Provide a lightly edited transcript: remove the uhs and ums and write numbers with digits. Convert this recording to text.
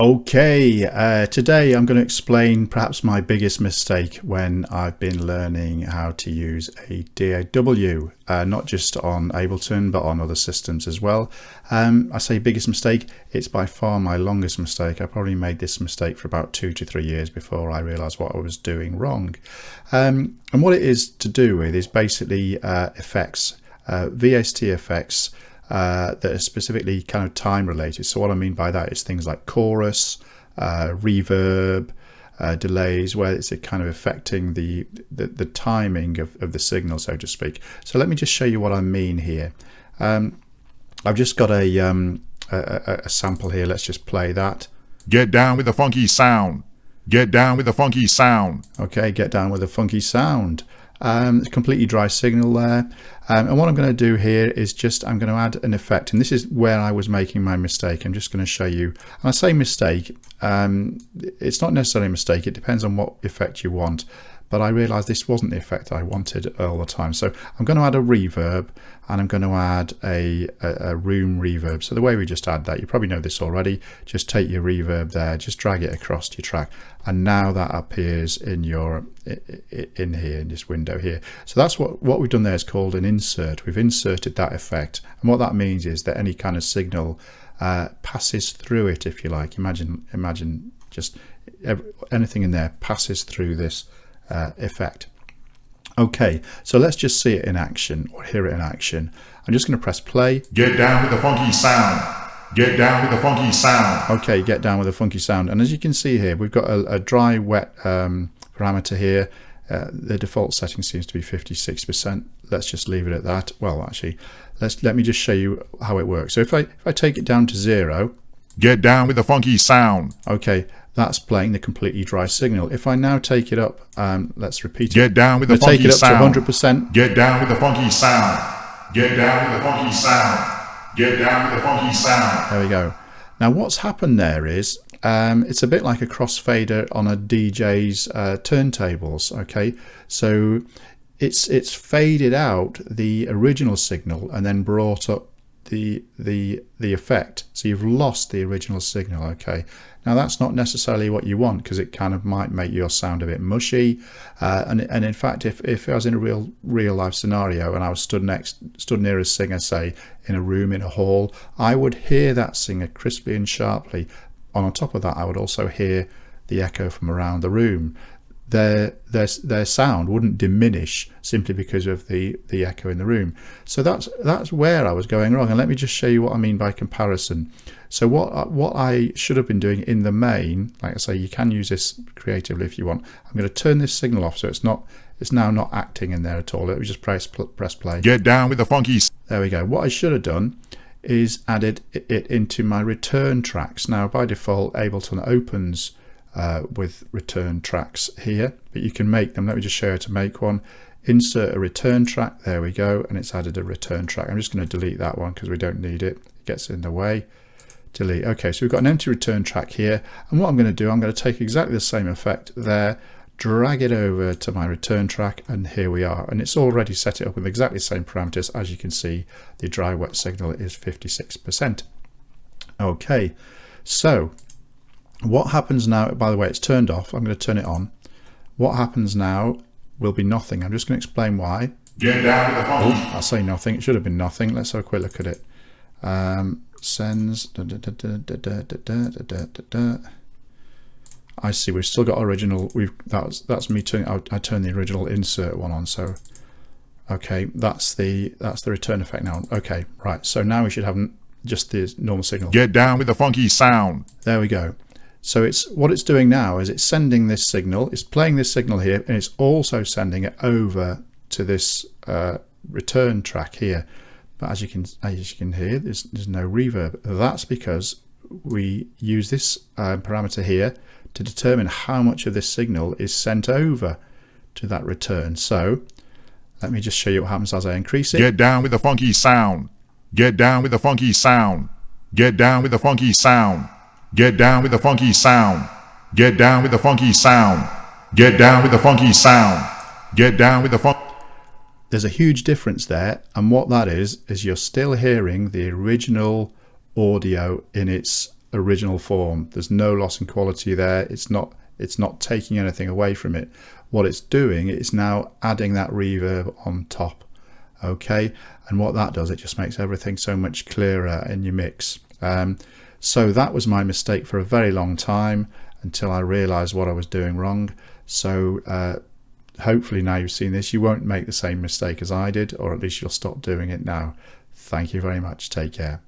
Okay, today I'm going to explain perhaps my biggest mistake when I've been learning how to use a DAW, not just on Ableton but on other systems as well. I say biggest mistake, it's by far my longest mistake. I probably made this mistake for about 2 to 3 years before I realised what I was doing wrong. And what it is to do with is basically effects, VST effects, that are specifically kind of time related. So what I mean by that is things like chorus, reverb, delays, where it's kind of affecting the timing of the signal, so to speak. So let me just show you what I mean here. I've just got a sample here. Let's just play that. Get down with the funky sound. Get down with the funky sound. Okay, get down with the funky sound. Completely dry signal there, and what I'm going to do here is I'm going to add an effect, and this is where I was making my mistake. I'm just going to show you, and I say mistake, it's not necessarily a mistake, it depends on what effect you want, but I realized this wasn't the effect I wanted all the time. So I'm going to add a reverb, and I'm going to add a room reverb. So the way we just add that, you probably know this already, just take your reverb there, just drag it across your track, and now that appears in here in this window here. So that's what we've done there is called an insert. We've inserted that effect, and what that means is that any kind of signal passes through it, if you like. Imagine just anything in there passes through this effect. Okay, so let's just see it in action, or hear it in action. I'm just going to press play. Get down with the funky sound. Get down with the funky sound. Okay, get down with the funky sound. And as you can see here, we've got a dry wet parameter here. The default setting seems to be 56%. Let's just leave it at that. Well, actually, let me just show you how it works. So if I take it down to 0, get down with the funky sound. Okay, that's playing the completely dry signal. If I now take it up, let's repeat it. Get down with the funky sound. Take it up to 100%. Get down with the funky sound. Get down with the funky sound. Get down with the funky sound. There we go. Now what's happened there is it's a bit like a crossfader on a DJ's turntables. Okay, so it's faded out the original signal and then brought up the effect, so you've lost the original signal. Okay, now that's not necessarily what you want, because it kind of might make your sound a bit mushy, and in fact if I was in a real life scenario and I was stood near a singer, say in a room, in a hall, I would hear that singer crisply and sharply. On top of that, I would also hear the echo from around the room. Their sound wouldn't diminish simply because of the echo in the room. So that's where I was going wrong, and let me just show you what I mean by comparison. So what I should have been doing in the main, like I say, you can use this creatively if you want. I'm going to turn this signal off, so it's now not acting in there at all. Let me just press play. Get down with the funky. There we go. What I should have done is added it into my return tracks. Now by default Ableton opens with return tracks here, but you can make them. Let me just show you how to make one. Insert a return track, there we go, and it's added a return track. I'm just going to delete that one because we don't need it, it gets in the way. Delete. Okay, so we've got an empty return track here, and what I'm going to do, I'm going to take exactly the same effect there, drag it over to my return track, and here we are, and it's already set it up with exactly the same parameters. As you can see, the dry wet signal is 56%. Okay, so what happens now, by the way, it's turned off. I'm going to turn it on. What happens now will be nothing. I'm just going to explain why. Get down with the funky. I'll say nothing. It should have been nothing. Let's have a quick look at it. Sends. I see. We've still got original. That's me turning. I turned the original insert one on. So okay, that's the return effect now. Okay, right. So now we should have just the normal signal. Get down with the funky sound. There we go. So what it's doing now is it's sending this signal, it's playing this signal here, and it's also sending it over to this return track here. But as you can hear, there's no reverb. That's because we use this parameter here to determine how much of this signal is sent over to that return. So let me just show you what happens as I increase it. Get down with the funky sound. Get down with the funky sound. Get down with the funky sound. Get down with the funky sound. Get down with the funky sound. Get down with the funky sound. Get down with the funk. There's a huge difference there, and what that is you're still hearing the original audio in its original form. There's no loss in quality there. It's not taking anything away from it. What it's doing is now adding that reverb on top. Okay, and what that does, it just makes everything so much clearer in your mix. So that was my mistake for a very long time, until I realized what I was doing wrong. So hopefully now you've seen this, you won't make the same mistake as I did, or at least you'll stop doing it now. Thank you very much. Take care.